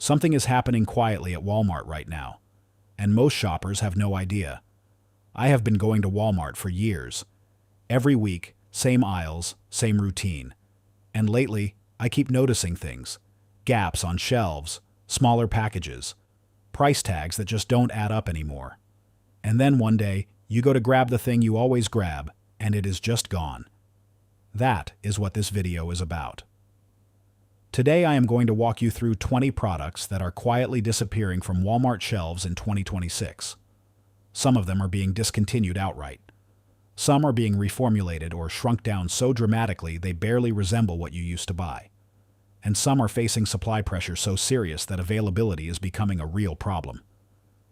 Something is happening quietly at Walmart right now, and most shoppers have no idea. I have been going to Walmart for years. Every week, same aisles, same routine. And lately, I keep noticing things. Gaps on shelves, smaller packages, price tags that just don't add up anymore. And then one day, you go to grab the thing you always grab, and it is just gone. That is what this video is about. Today I am going to walk you through 20 products that are quietly disappearing from Walmart shelves in 2026. Some of them are being discontinued outright. Some are being reformulated or shrunk down so dramatically they barely resemble what you used to buy. And some are facing supply pressure so serious that availability is becoming a real problem.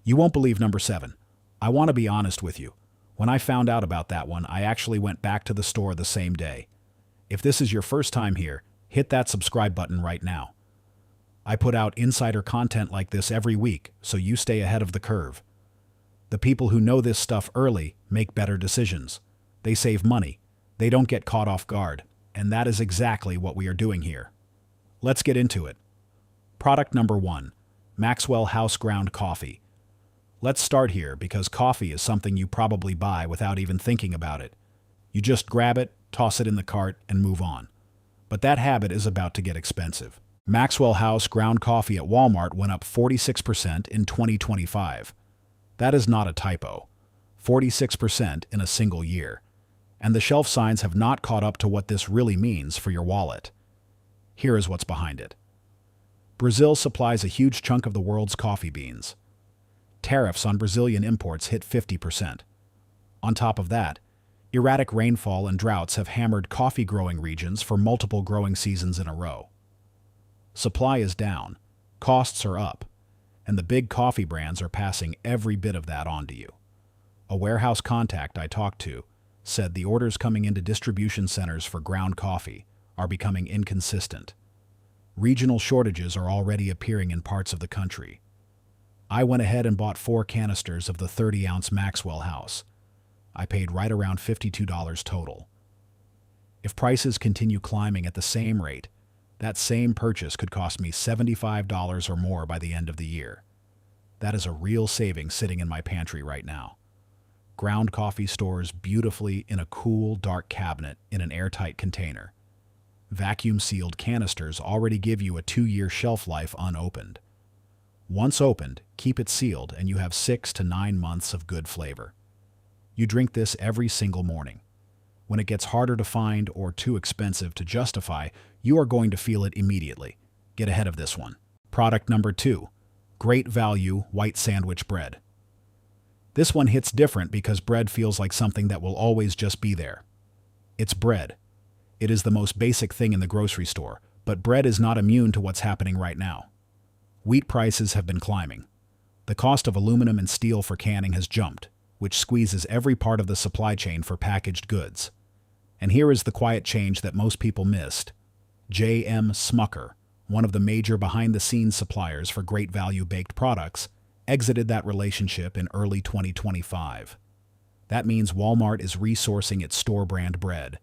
You won't believe number 7. I want to be honest with you. When I found out about that one, I actually went back to the store the same day. If this is your first time here, hit that subscribe button right now. I put out insider content like this every week, so you stay ahead of the curve. The people who know this stuff early make better decisions. They save money. They don't get caught off guard. And that is exactly what we are doing here. Let's get into it. Product number 1. Maxwell House Ground Coffee. Let's start here because coffee is something you probably buy without even thinking about it. You just grab it, toss it in the cart, and move on. But that habit is about to get expensive. Maxwell House ground coffee at Walmart went up 46% in 2025. That is not a typo. 46% in a single year. And the shelf signs have not caught up to what this really means for your wallet. Here is what's behind it. Brazil supplies a huge chunk of the world's coffee beans. Tariffs on Brazilian imports hit 50%. On top of that, erratic rainfall and droughts have hammered coffee-growing regions for multiple growing seasons in a row. Supply is down, costs are up, and the big coffee brands are passing every bit of that on to you. A warehouse contact I talked to said the orders coming into distribution centers for ground coffee are becoming inconsistent. Regional shortages are already appearing in parts of the country. I went ahead and bought 4 canisters of the 30-ounce Maxwell House. I paid right around $52 total. If prices continue climbing at the same rate, that same purchase could cost me $75 or more by the end of the year. That is a real savings sitting in my pantry right now. Ground coffee stores beautifully in a cool, dark cabinet in an airtight container. Vacuum-sealed canisters already give you a 2-year shelf life unopened. Once opened, keep it sealed and you have 6 to 9 months of good flavor. You drink this every single morning. When it gets harder to find or too expensive to justify, you are going to feel it immediately. Get ahead of this one. Product number 2. Great Value White Sandwich Bread. This one hits different because bread feels like something that will always just be there. It's bread. It is the most basic thing in the grocery store, but bread is not immune to what's happening right now. Wheat prices have been climbing. The cost of aluminum and steel for canning has jumped, which squeezes every part of the supply chain for packaged goods. And here is the quiet change that most people missed. J.M. Smucker, one of the major behind-the-scenes suppliers for Great Value baked products, exited that relationship in early 2025. That means Walmart is resourcing its store-brand bread.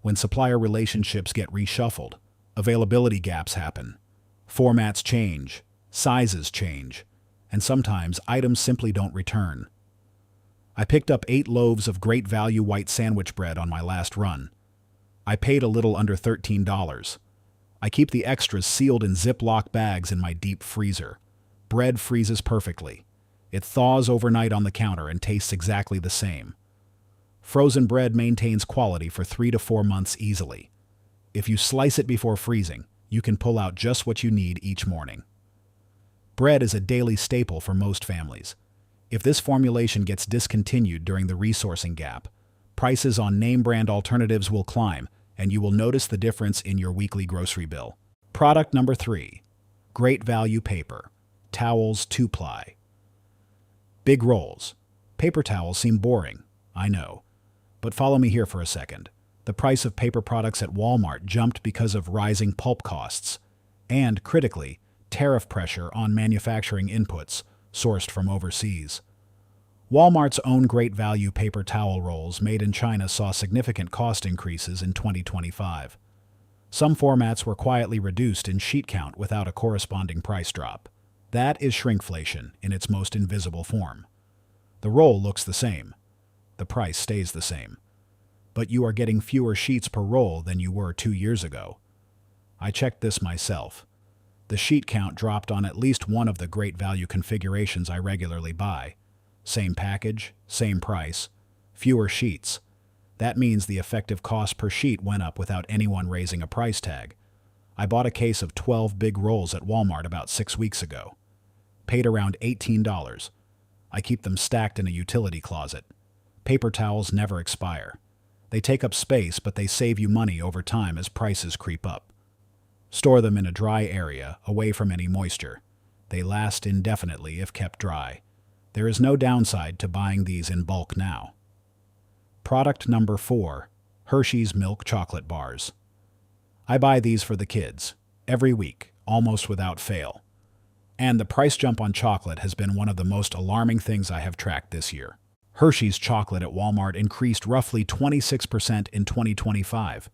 When supplier relationships get reshuffled, availability gaps happen, formats change, sizes change, and sometimes items simply don't return. I picked up 8 loaves of Great Value white sandwich bread on my last run. I paid a little under $13. I keep the extras sealed in Ziploc bags in my deep freezer. Bread freezes perfectly. It thaws overnight on the counter and tastes exactly the same. Frozen bread maintains quality for 3 to 4 months easily. If you slice it before freezing, you can pull out just what you need each morning. Bread is a daily staple for most families. If this formulation gets discontinued during the resourcing gap, prices on name-brand alternatives will climb, and you will notice the difference in your weekly grocery bill. Product number 3. Great Value Paper. Towels 2-ply. Big rolls. Paper towels seem boring, I know. But follow me here for a second. The price of paper products at Walmart jumped because of rising pulp costs, and, critically, tariff pressure on manufacturing inputs sourced from overseas. Walmart's own Great Value paper towel rolls made in China saw significant cost increases in 2025. Some formats were quietly reduced in sheet count without a corresponding price drop. That is shrinkflation in its most invisible form. The roll looks the same. The price stays the same. But you are getting fewer sheets per roll than you were 2 years ago. I checked this myself. The sheet count dropped on at least one of the great value configurations I regularly buy. Same package, same price, fewer sheets. That means the effective cost per sheet went up without anyone raising a price tag. I bought a case of 12 big rolls at Walmart about 6 weeks ago. Paid around $18. I keep them stacked in a utility closet. Paper towels never expire. They take up space, but they save you money over time as prices creep up. Store them in a dry area, away from any moisture. They last indefinitely if kept dry. There is no downside to buying these in bulk now. Product number 4, Hershey's Milk Chocolate Bars. I buy these for the kids, every week, almost without fail. And the price jump on chocolate has been one of the most alarming things I have tracked this year. Hershey's chocolate at Walmart increased roughly 26% in 2025.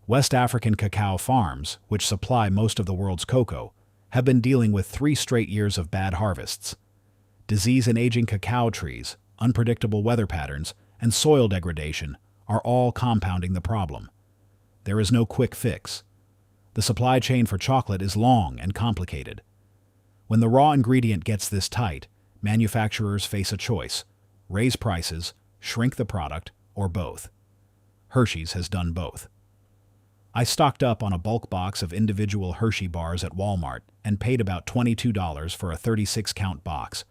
West African cacao farms, which supply most of the world's cocoa, have been dealing with 3 straight years of bad harvests. Disease and aging cacao trees, unpredictable weather patterns, and soil degradation are all compounding the problem. There is no quick fix. The supply chain for chocolate is long and complicated. When the raw ingredient gets this tight, manufacturers face a choice: raise prices, shrink the product, or both. Hershey's has done both. I stocked up on a bulk box of individual Hershey bars at Walmart and paid about $22 for a 36-count box.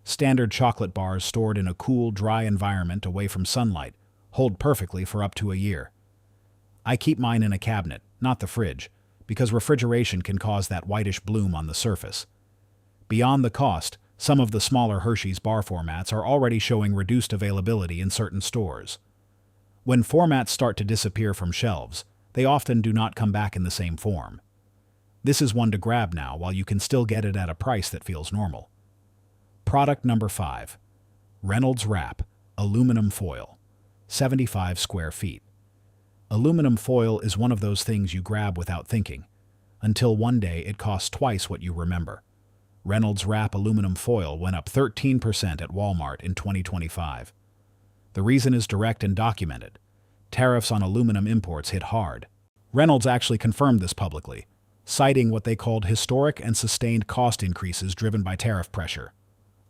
Standard chocolate bars stored in a cool, dry environment away from sunlight hold perfectly for up to a year. I keep mine in a cabinet, not the fridge, because refrigeration can cause that whitish bloom on the surface. Beyond the cost, some of the smaller Hershey's bar formats are already showing reduced availability in certain stores. When formats start to disappear from shelves, they often do not come back in the same form. This is one to grab now while you can still get it at a price that feels normal. Product number 5, Reynolds Wrap Aluminum Foil, 75 square feet. Aluminum foil is one of those things you grab without thinking, until one day it costs twice what you remember. Reynolds Wrap aluminum foil went up 13% at Walmart in 2025. The reason is direct and documented. Tariffs on aluminum imports hit hard. Reynolds actually confirmed this publicly, citing what they called historic and sustained cost increases driven by tariff pressure.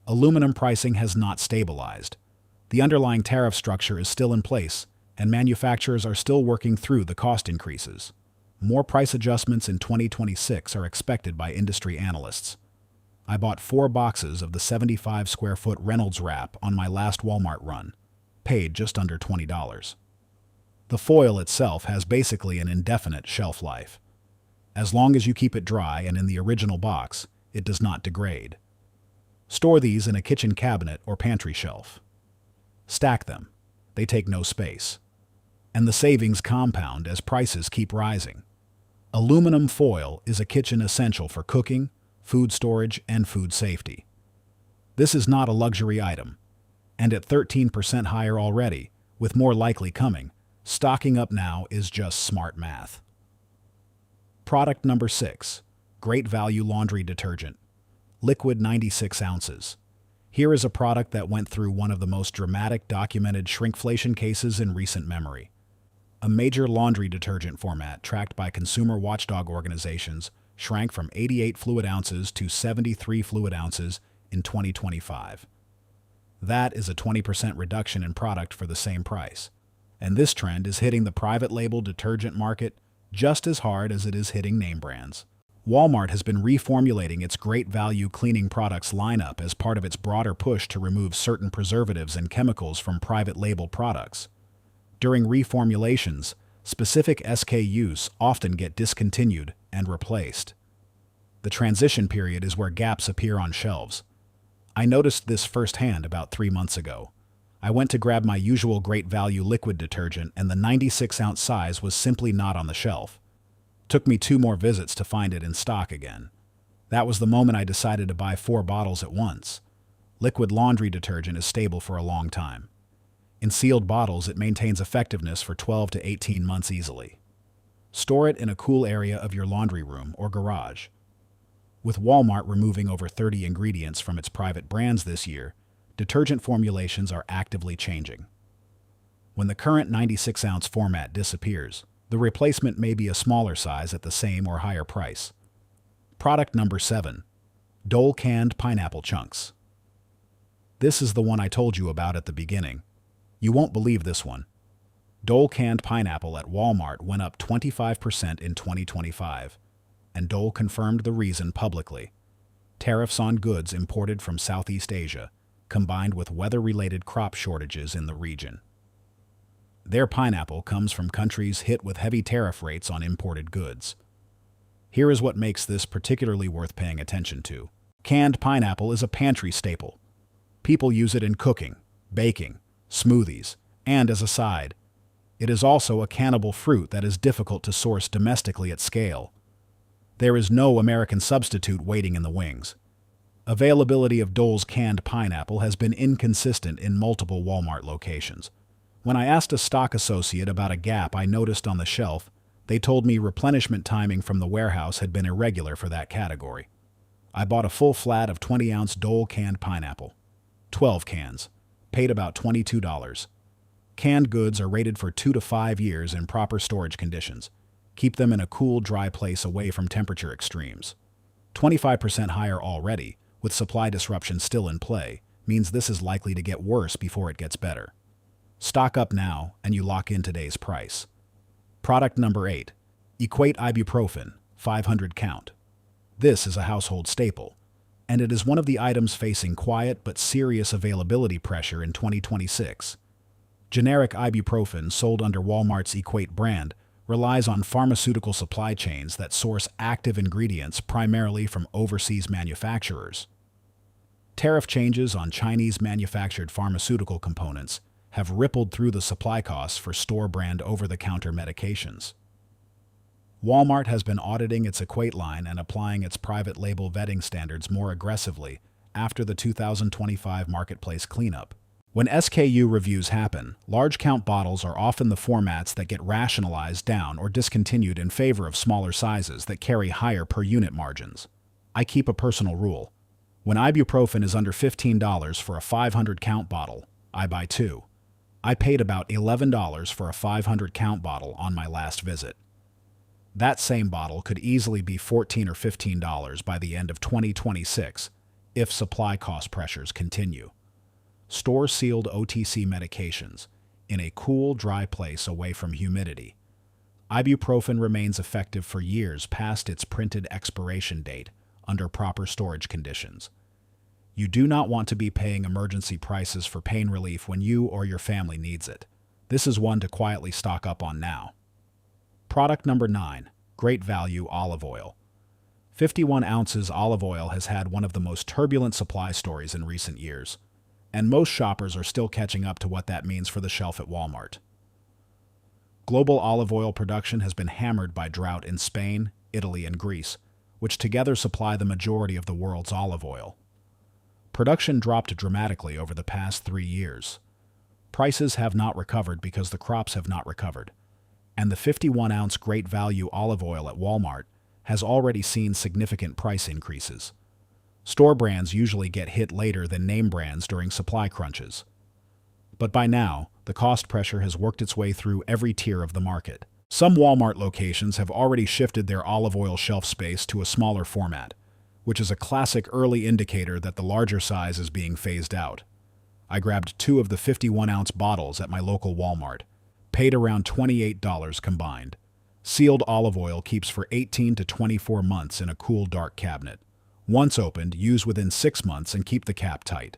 Aluminum pricing has not stabilized. The underlying tariff structure is still in place, and manufacturers are still working through the cost increases. More price adjustments in 2026 are expected by industry analysts. I bought 4 boxes of the 75 square foot Reynolds Wrap on my last Walmart run, paid just under $20. The foil itself has basically an indefinite shelf life. As long as you keep it dry and in the original box, it does not degrade. Store these in a kitchen cabinet or pantry shelf. Stack them. They take no space. And the savings compound as prices keep rising. Aluminum foil is a kitchen essential for cooking, food storage, and food safety. This is not a luxury item, and at 13% higher already, with more likely coming, stocking up now is just smart math. Product number 6, Great Value Laundry Detergent, liquid 96 ounces. Here is a product that went through one of the most dramatic documented shrinkflation cases in recent memory. A major laundry detergent format tracked by consumer watchdog organizations shrank from 88 fluid ounces to 73 fluid ounces in 2025. That is a 20% reduction in product for the same price. And this trend is hitting the private label detergent market just as hard as it is hitting name brands. Walmart has been reformulating its great value cleaning products lineup as part of its broader push to remove certain preservatives and chemicals from private label products. During reformulations, specific SKUs often get discontinued and replaced. The transition period is where gaps appear on shelves. I noticed this firsthand about 3 months ago. I went to grab my usual great value liquid detergent and the 96-ounce size was simply not on the shelf. Took me 2 more visits to find it in stock again. That was the moment I decided to buy 4 bottles at once. Liquid laundry detergent is stable for a long time. In sealed bottles, it maintains effectiveness for 12 to 18 months easily. Store it in a cool area of your laundry room or garage. With Walmart removing over 30 ingredients from its private brands this year, detergent formulations are actively changing. When the current 96-ounce format disappears, the replacement may be a smaller size at the same or higher price. Product number 7. Dole Canned Pineapple Chunks. This is the one I told you about at the beginning. You won't believe this one. Dole canned pineapple at Walmart went up 25% in 2025, and Dole confirmed the reason publicly. Tariffs on goods imported from Southeast Asia, combined with weather-related crop shortages in the region. Their pineapple comes from countries hit with heavy tariff rates on imported goods. Here is what makes this particularly worth paying attention to. Canned pineapple is a pantry staple. People use it in cooking, baking, smoothies, and as a side. It is also a cannibal fruit that is difficult to source domestically at scale. There is no American substitute waiting in the wings. Availability of Dole's canned pineapple has been inconsistent in multiple Walmart locations. When I asked a stock associate about a gap I noticed on the shelf, they told me replenishment timing from the warehouse had been irregular for that category. I bought a full flat of 20-ounce Dole canned pineapple. 12 cans. Paid about $22. Canned goods are rated for 2 to 5 years in proper storage conditions. Keep them in a cool, dry place away from temperature extremes. 25% higher already, with supply disruption still in play, means this is likely to get worse before it gets better. Stock up now, and you lock in today's price. Product number 8. Equate Ibuprofen, 500 count. This is a household staple, and it is one of the items facing quiet but serious availability pressure in 2026. Generic ibuprofen sold under Walmart's Equate brand relies on pharmaceutical supply chains that source active ingredients primarily from overseas manufacturers. Tariff changes on Chinese-manufactured pharmaceutical components have rippled through the supply costs for store-brand over-the-counter medications. Walmart has been auditing its Equate line and applying its private label vetting standards more aggressively after the 2025 marketplace cleanup. When SKU reviews happen, large count bottles are often the formats that get rationalized down or discontinued in favor of smaller sizes that carry higher per unit margins. I keep a personal rule. When ibuprofen is under $15 for a 500 count bottle, I buy 2. I paid about $11 for a 500 count bottle on my last visit. That same bottle could easily be $14 or $15 by the end of 2026 if supply cost pressures continue. Store sealed OTC medications in a cool, dry place away from humidity. Ibuprofen remains effective for years past its printed expiration date under proper storage conditions. You do not want to be paying emergency prices for pain relief when you or your family needs it. This is one to quietly stock up on now. Product number 9. Great Value Olive Oil. 51 ounces olive oil has had one of the most turbulent supply stories in recent years, and most shoppers are still catching up to what that means for the shelf at Walmart. Global olive oil production has been hammered by drought in Spain, Italy, and Greece, which together supply the majority of the world's olive oil. Production dropped dramatically over the past 3 years. Prices have not recovered because the crops have not recovered, and the 51-ounce Great Value olive oil at Walmart has already seen significant price increases. Store brands usually get hit later than name brands during supply crunches. But by now, the cost pressure has worked its way through every tier of the market. Some Walmart locations have already shifted their olive oil shelf space to a smaller format, which is a classic early indicator that the larger size is being phased out. I grabbed 2 of the 51-ounce bottles at my local Walmart, paid around $28 combined. Sealed olive oil keeps for 18 to 24 months in a cool, dark cabinet. Once opened, use within 6 months and keep the cap tight.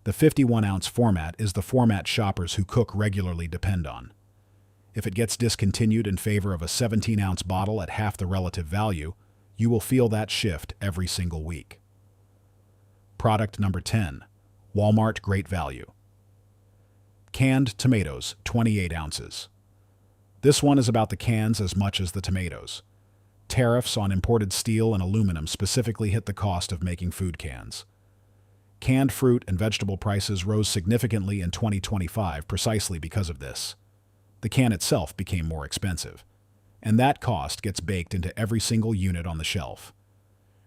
The 51-ounce format is the format shoppers who cook regularly depend on. If it gets discontinued in favor of a 17-ounce bottle at half the relative value, you will feel that shift every single week. Product number 10. Walmart Great Value. Canned tomatoes, 28 ounces. This one is about the cans as much as the tomatoes. Tariffs on imported steel and aluminum specifically hit the cost of making food cans. Canned fruit and vegetable prices rose significantly in 2025 precisely because of this. The can itself became more expensive. And that cost gets baked into every single unit on the shelf.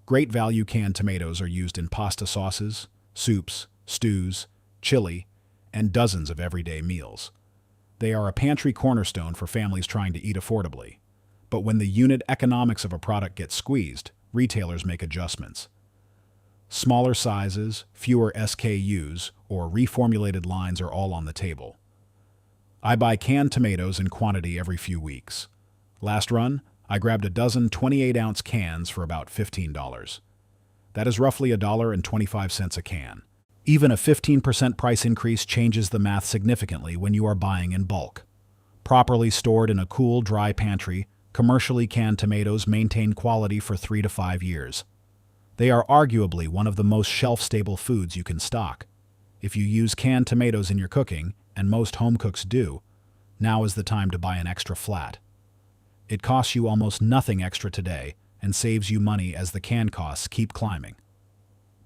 Great value canned tomatoes are used in pasta sauces, soups, stews, chili, and dozens of everyday meals. They are a pantry cornerstone for families trying to eat affordably. But when the unit economics of a product gets squeezed, retailers make adjustments. Smaller sizes, fewer SKUs, or reformulated lines are all on the table. I buy canned tomatoes in quantity every few weeks. Last run, I grabbed a dozen 28-ounce cans for about $15. That is roughly $1.25 a can. Even a 15% price increase changes the math significantly when you are buying in bulk. Properly stored in a cool, dry pantry, commercially canned tomatoes maintain quality for 3 to 5 years. They are arguably one of the most shelf-stable foods you can stock. If you use canned tomatoes in your cooking, and most home cooks do, now is the time to buy an extra flat. It costs you almost nothing extra today and saves you money as the can costs keep climbing.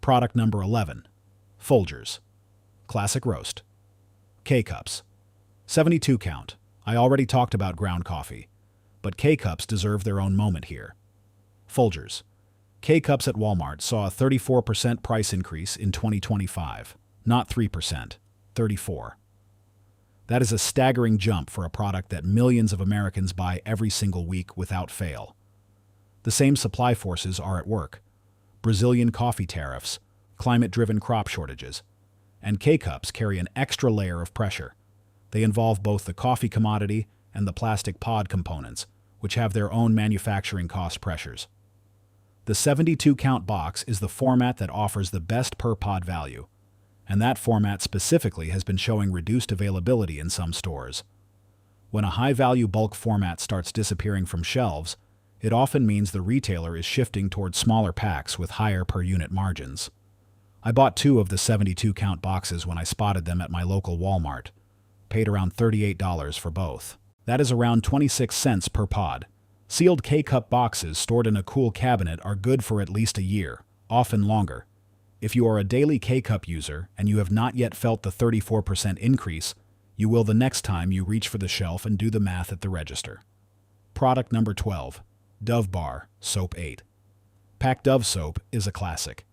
Product number 11. Folgers. Classic roast. K-Cups. 72 count. I already talked about ground coffee, but K-Cups deserve their own moment here. Folgers. K-Cups at Walmart saw a 34% price increase in 2025. Not 3%, 34%. That is a staggering jump for a product that millions of Americans buy every single week without fail. The same supply forces are at work. Brazilian coffee tariffs, climate-driven crop shortages, and K-Cups carry an extra layer of pressure. They involve both the coffee commodity and the plastic pod components, which have their own manufacturing cost pressures. The 72-count box is the format that offers the best per-pod value, and that format specifically has been showing reduced availability in some stores. When a high-value bulk format starts disappearing from shelves, it often means the retailer is shifting toward smaller packs with higher per-unit margins. I bought 2 of the 72-count boxes when I spotted them at my local Walmart. Paid around $38 for both. That is around 26 cents per pod. Sealed K-Cup boxes stored in a cool cabinet are good for at least a year, often longer. If you are a daily K-Cup user and you have not yet felt the 34% increase, you will the next time you reach for the shelf and do the math at the register. Product number 12. Dove Bar Soap 8. Pack Dove soap is a classic.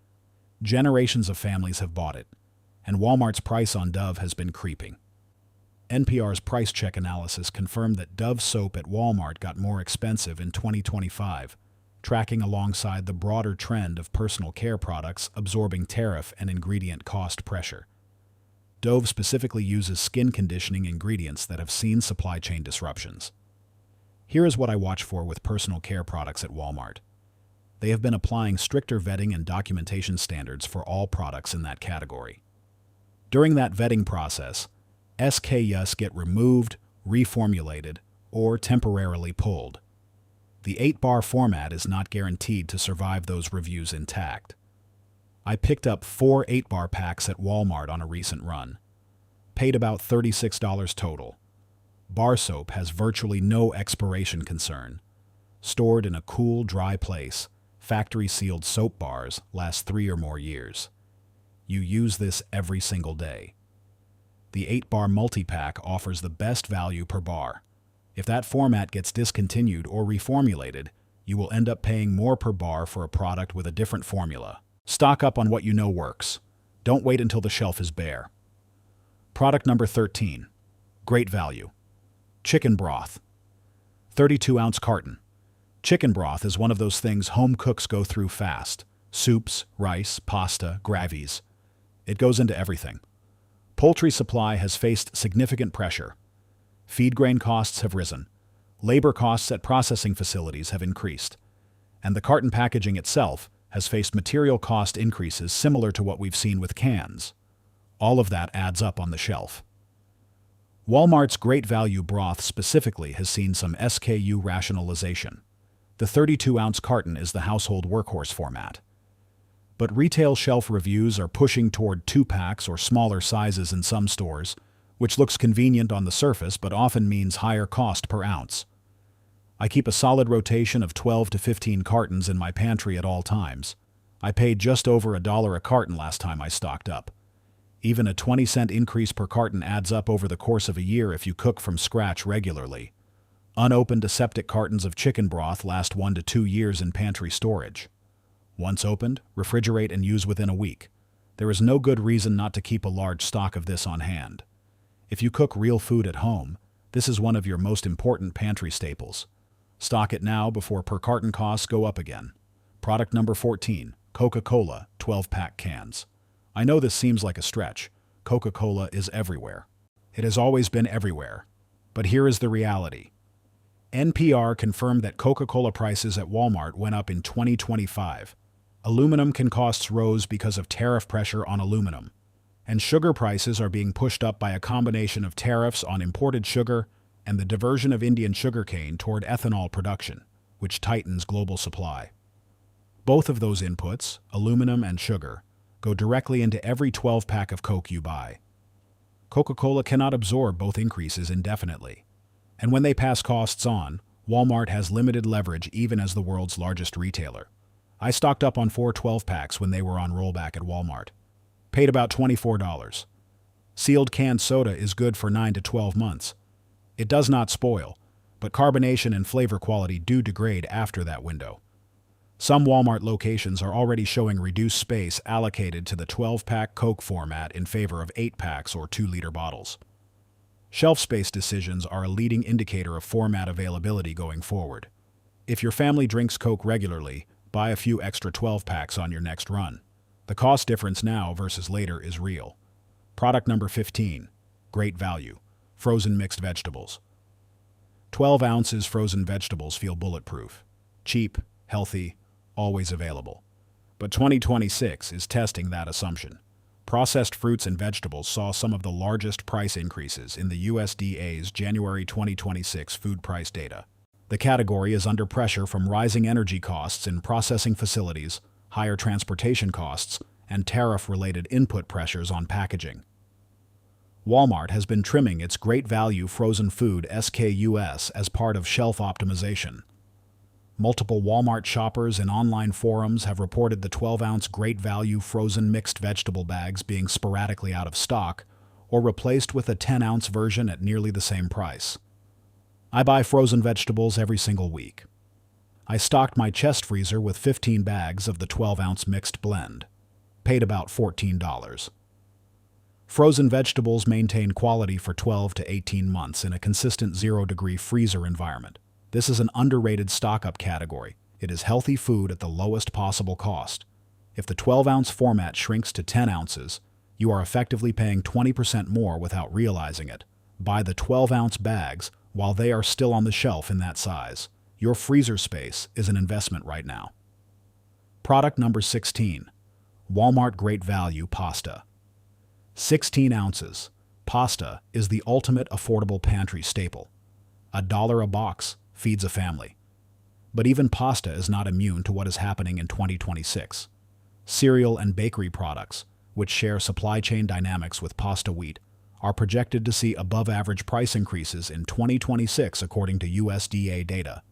Generations of families have bought it, and Walmart's price on Dove has been creeping. NPR's price check analysis confirmed that Dove soap at Walmart got more expensive in 2025, tracking alongside the broader trend of personal care products absorbing tariff and ingredient cost pressure. Dove specifically uses skin conditioning ingredients that have seen supply chain disruptions. Here is what I watch for with personal care products at Walmart. They have been applying stricter vetting and documentation standards for all products in that category. During that vetting process, SKUs get removed, reformulated, or temporarily pulled. The 8-bar format is not guaranteed to survive those reviews intact. I picked up 4 8-bar packs at Walmart on a recent run. Paid about $36 total. Bar soap has virtually no expiration concern. Stored in a cool, dry place, factory-sealed soap bars last 3 or more years. You use this every single day. The 8-bar multi-pack offers the best value per bar. If that format gets discontinued or reformulated, you will end up paying more per bar for a product with a different formula. Stock up on what you know works. Don't wait until the shelf is bare. Product number 13. Great value. Chicken broth. 32-ounce carton. Chicken broth is one of those things home cooks go through fast. Soups, rice, pasta, gravies. It goes into everything. Poultry supply has faced significant pressure. Feed grain costs have risen. Labor costs at processing facilities have increased. And the carton packaging itself has faced material cost increases similar to what we've seen with cans. All of that adds up on the shelf. Walmart's Great Value broth specifically has seen some SKU rationalization. The 32-ounce carton is the household workhorse format. But retail shelf reviews are pushing toward 2-packs or smaller sizes in some stores, which looks convenient on the surface but often means higher cost per ounce. I keep a solid rotation of 12 to 15 cartons in my pantry at all times. I paid just over $1 a carton last time I stocked up. Even a 20-cent increase per carton adds up over the course of a year if you cook from scratch regularly. Unopened aseptic cartons of chicken broth last 1 to 2 years in pantry storage. Once opened, refrigerate and use within a week. There is no good reason not to keep a large stock of this on hand. If you cook real food at home, this is one of your most important pantry staples. Stock it now before per carton costs go up again. Product number 14, Coca-Cola 12-pack cans. I know this seems like a stretch. Coca-Cola is everywhere. It has always been everywhere. But here is the reality. NPR confirmed that Coca-Cola prices at Walmart went up in 2025. Aluminum costs rose because of tariff pressure on aluminum. And sugar prices are being pushed up by a combination of tariffs on imported sugar and the diversion of Indian sugarcane toward ethanol production, which tightens global supply. Both of those inputs, aluminum and sugar, go directly into every 12-pack of Coke you buy. Coca-Cola cannot absorb both increases indefinitely. And when they pass costs on, Walmart has limited leverage even as the world's largest retailer. I stocked up on 4 12-packs when they were on rollback at Walmart. Paid about $24. Sealed canned soda is good for 9 to 12 months. It does not spoil, but carbonation and flavor quality do degrade after that window. Some Walmart locations are already showing reduced space allocated to the 12-pack Coke format in favor of 8-packs or 2-liter bottles. Shelf space decisions are a leading indicator of format availability going forward. If your family drinks Coke regularly, buy a few extra 12-packs on your next run. The cost difference now versus later is real. Product number 15, Great Value, frozen mixed vegetables. 12 ounces frozen vegetables feel bulletproof. Cheap, healthy, always available. But 2026 is testing that assumption. Processed fruits and vegetables saw some of the largest price increases in the USDA's January 2026 food price data. The category is under pressure from rising energy costs in processing facilities, higher transportation costs, and tariff-related input pressures on packaging. Walmart has been trimming its Great Value frozen food SKUs as part of shelf optimization. Multiple Walmart shoppers and online forums have reported the 12-ounce Great Value frozen mixed vegetable bags being sporadically out of stock or replaced with a 10-ounce version at nearly the same price. I buy frozen vegetables every single week. I stocked my chest freezer with 15 bags of the 12-ounce mixed blend. Paid about $14. Frozen vegetables maintain quality for 12 to 18 months in a consistent 0-degree freezer environment. This is an underrated stock-up category. It is healthy food at the lowest possible cost. If the 12-ounce format shrinks to 10 ounces, you are effectively paying 20% more without realizing it. Buy the 12-ounce bags while they are still on the shelf in that size. Your freezer space is an investment right now. Product number 16, Walmart Great Value Pasta. 16 ounces. Pasta is the ultimate affordable pantry staple. $1 a box feeds a family. But even pasta is not immune to what is happening in 2026. Cereal and bakery products, which share supply chain dynamics with pasta wheat, are projected to see above-average price increases in 2026 according to USDA data.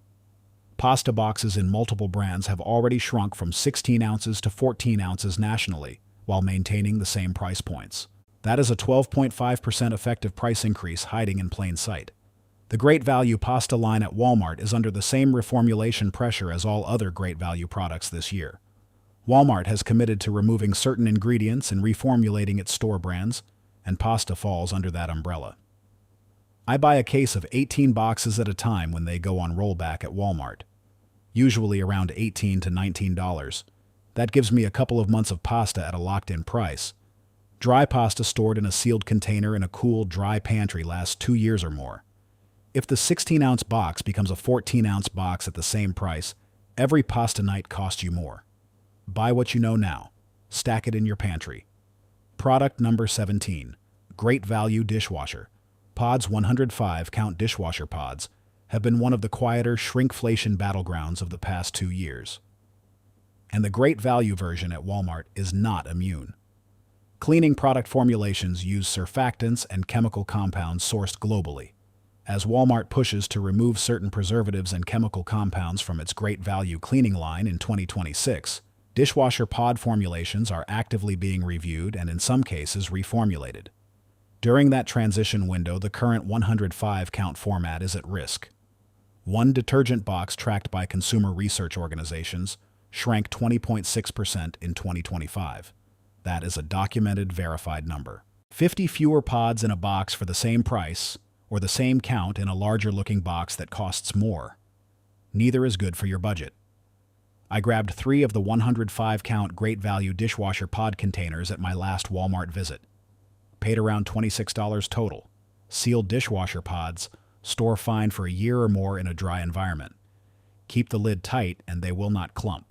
Pasta boxes in multiple brands have already shrunk from 16 ounces to 14 ounces nationally, while maintaining the same price points. That is a 12.5% effective price increase hiding in plain sight. The Great Value pasta line at Walmart is under the same reformulation pressure as all other Great Value products this year. Walmart has committed to removing certain ingredients and reformulating its store brands, and pasta falls under that umbrella. I buy a case of 18 boxes at a time when they go on rollback at Walmart, usually around $18 to $19. That gives me a couple of months of pasta at a locked-in price. Dry pasta stored in a sealed container in a cool, dry pantry lasts 2 years or more. If the 16-ounce box becomes a 14-ounce box at the same price, every pasta night costs you more. Buy what you know now. Stack it in your pantry. Product number 17, Great Value Dishwasher. Pods 105-count dishwasher pods have been one of the quieter shrinkflation battlegrounds of the past 2 years. And the Great Value version at Walmart is not immune. Cleaning product formulations use surfactants and chemical compounds sourced globally. As Walmart pushes to remove certain preservatives and chemical compounds from its Great Value cleaning line in 2026, dishwasher pod formulations are actively being reviewed and in some cases reformulated. During that transition window, the current 105-count format is at risk. One detergent box tracked by consumer research organizations shrank 20.6% in 2025. That is a documented, verified number. 50 fewer pods in a box for the same price, or the same count in a larger-looking box that costs more. Neither is good for your budget. I grabbed 3 of the 105-count Great Value dishwasher pod containers at my last Walmart visit. Paid around $26 total. Sealed dishwasher pods store fine for a year or more in a dry environment. Keep the lid tight and they will not clump.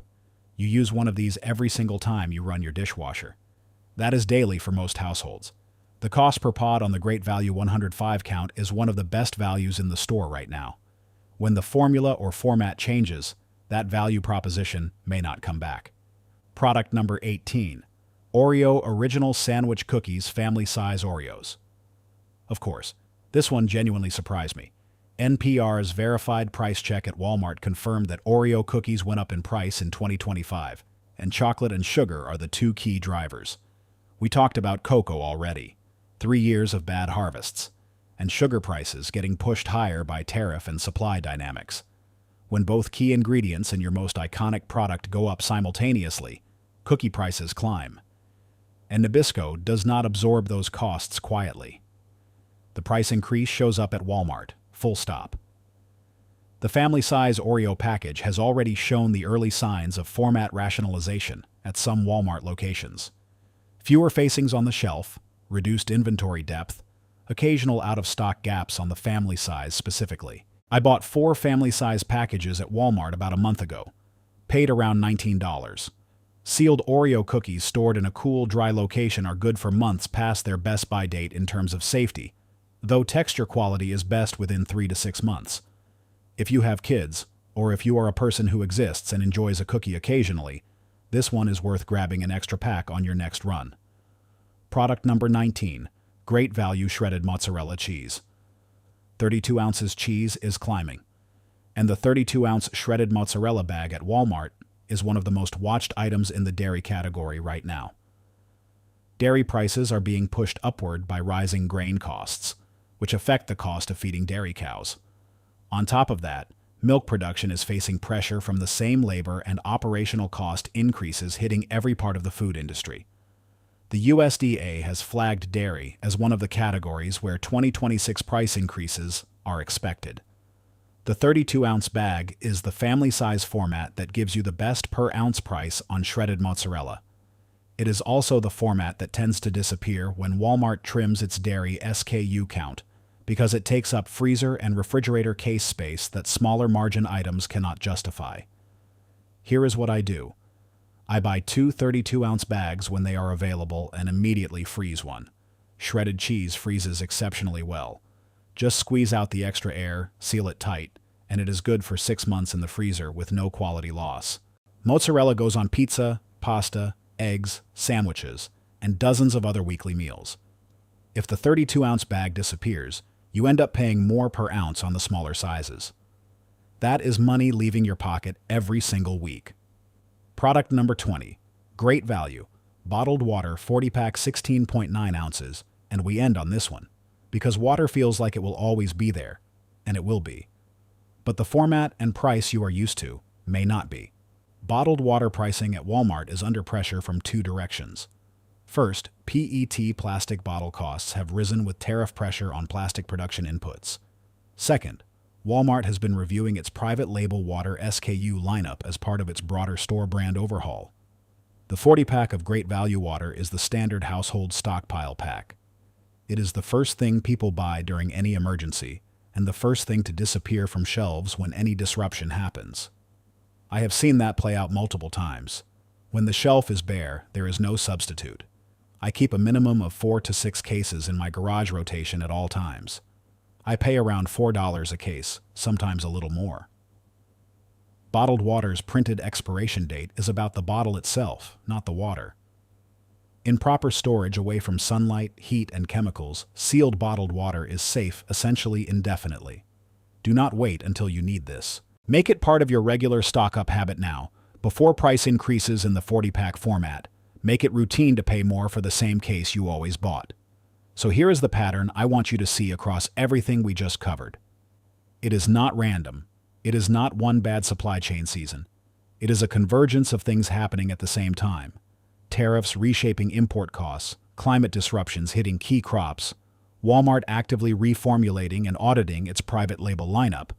You use one of these every single time you run your dishwasher. That is daily for most households. The cost per pod on the Great Value 105 count is one of the best values in the store right now. When the formula or format changes, that value proposition may not come back. Product number 18. Oreo Original Sandwich Cookies Family Size Oreos. Of course, this one genuinely surprised me. NPR's verified price check at Walmart confirmed that Oreo cookies went up in price in 2025, and chocolate and sugar are the 2 key drivers. We talked about cocoa already. 3 years of bad harvests, and sugar prices getting pushed higher by tariff and supply dynamics. When both key ingredients in your most iconic product go up simultaneously, cookie prices climb. And Nabisco does not absorb those costs quietly. The price increase shows up at Walmart, full stop. The family-size Oreo package has already shown the early signs of format rationalization at some Walmart locations. Fewer facings on the shelf, reduced inventory depth, occasional out-of-stock gaps on the family size specifically. I bought 4 family-size packages at Walmart about a month ago. Paid around $19. Sealed Oreo cookies stored in a cool, dry location are good for months past their best-by date in terms of safety, though texture quality is best within 3 to 6 months. If you have kids, or if you are a person who exists and enjoys a cookie occasionally, this one is worth grabbing an extra pack on your next run. Product number 19. Great Value Shredded Mozzarella Cheese. 32 ounces cheese is climbing, and the 32-ounce shredded mozzarella bag at Walmart is one of the most watched items in the dairy category right now. Dairy prices are being pushed upward by rising grain costs, which affect the cost of feeding dairy cows. On top of that, milk production is facing pressure from the same labor and operational cost increases hitting every part of the food industry. The USDA has flagged dairy as one of the categories where 2026 price increases are expected. The 32-ounce bag is the family size format that gives you the best per ounce price on shredded mozzarella. It is also the format that tends to disappear when Walmart trims its dairy SKU count, because it takes up freezer and refrigerator case space that smaller margin items cannot justify. Here is what I do. I buy 2 32-ounce bags when they are available and immediately freeze one. Shredded cheese freezes exceptionally well. Just squeeze out the extra air, seal it tight, and it is good for 6 months in the freezer with no quality loss. Mozzarella goes on pizza, pasta, eggs, sandwiches, and dozens of other weekly meals. If the 32-ounce bag disappears, you end up paying more per ounce on the smaller sizes. That is money leaving your pocket every single week. Product number 20. Great Value. Bottled water 40-pack 16.9 ounces, and we end on this one, because water feels like it will always be there, and it will be. But the format and price you are used to may not be. Bottled water pricing at Walmart is under pressure from 2 directions. First, PET plastic bottle costs have risen with tariff pressure on plastic production inputs. Second, Walmart has been reviewing its private label water SKU lineup as part of its broader store brand overhaul. The 40-pack of Great Value water is the standard household stockpile pack. It is the first thing people buy during any emergency, and the first thing to disappear from shelves when any disruption happens. I have seen that play out multiple times. When the shelf is bare, there is no substitute. I keep a minimum of 4 to 6 cases in my garage rotation at all times. I pay around $4 a case, sometimes a little more. Bottled water's printed expiration date is about the bottle itself, not the water. In proper storage away from sunlight, heat, and chemicals, sealed bottled water is safe essentially indefinitely. Do not wait until you need this. Make it part of your regular stock-up habit now, before price increases in the 40-pack format. Make it routine to pay more for the same case you always bought. So here is the pattern I want you to see across everything we just covered. It is not random. It is not one bad supply chain season. It is a convergence of things happening at the same time. Tariffs reshaping import costs, climate disruptions hitting key crops, Walmart actively reformulating and auditing its private label lineup,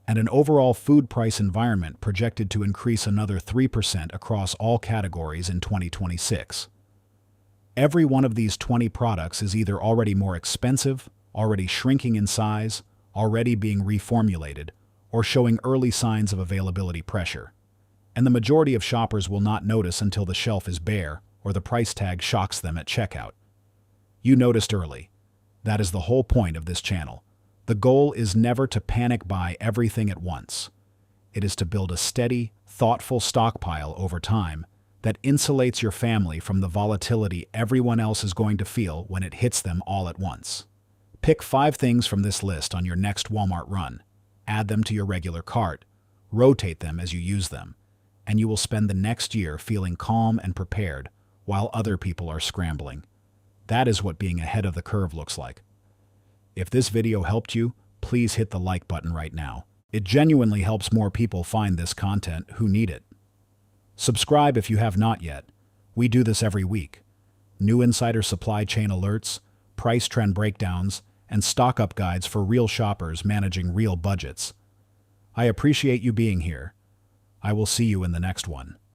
and an overall food price environment projected to increase another 3% across all categories in 2026. Every one of these 20 products is either already more expensive, already shrinking in size, already being reformulated, or showing early signs of availability pressure. And the majority of shoppers will not notice until the shelf is bare or the price tag shocks them at checkout. You noticed early. That is the whole point of this channel. The goal is never to panic buy everything at once. It is to build a steady, thoughtful stockpile over time that insulates your family from the volatility everyone else is going to feel when it hits them all at once. Pick 5 things from this list on your next Walmart run. Add them to your regular cart. Rotate them as you use them. And you will spend the next year feeling calm and prepared while other people are scrambling. That is what being ahead of the curve looks like. If this video helped you, please hit the like button right now. It genuinely helps more people find this content who need it. Subscribe if you have not yet. We do this every week. New insider supply chain alerts, price trend breakdowns, and stock-up guides for real shoppers managing real budgets. I appreciate you being here. I will see you in the next one.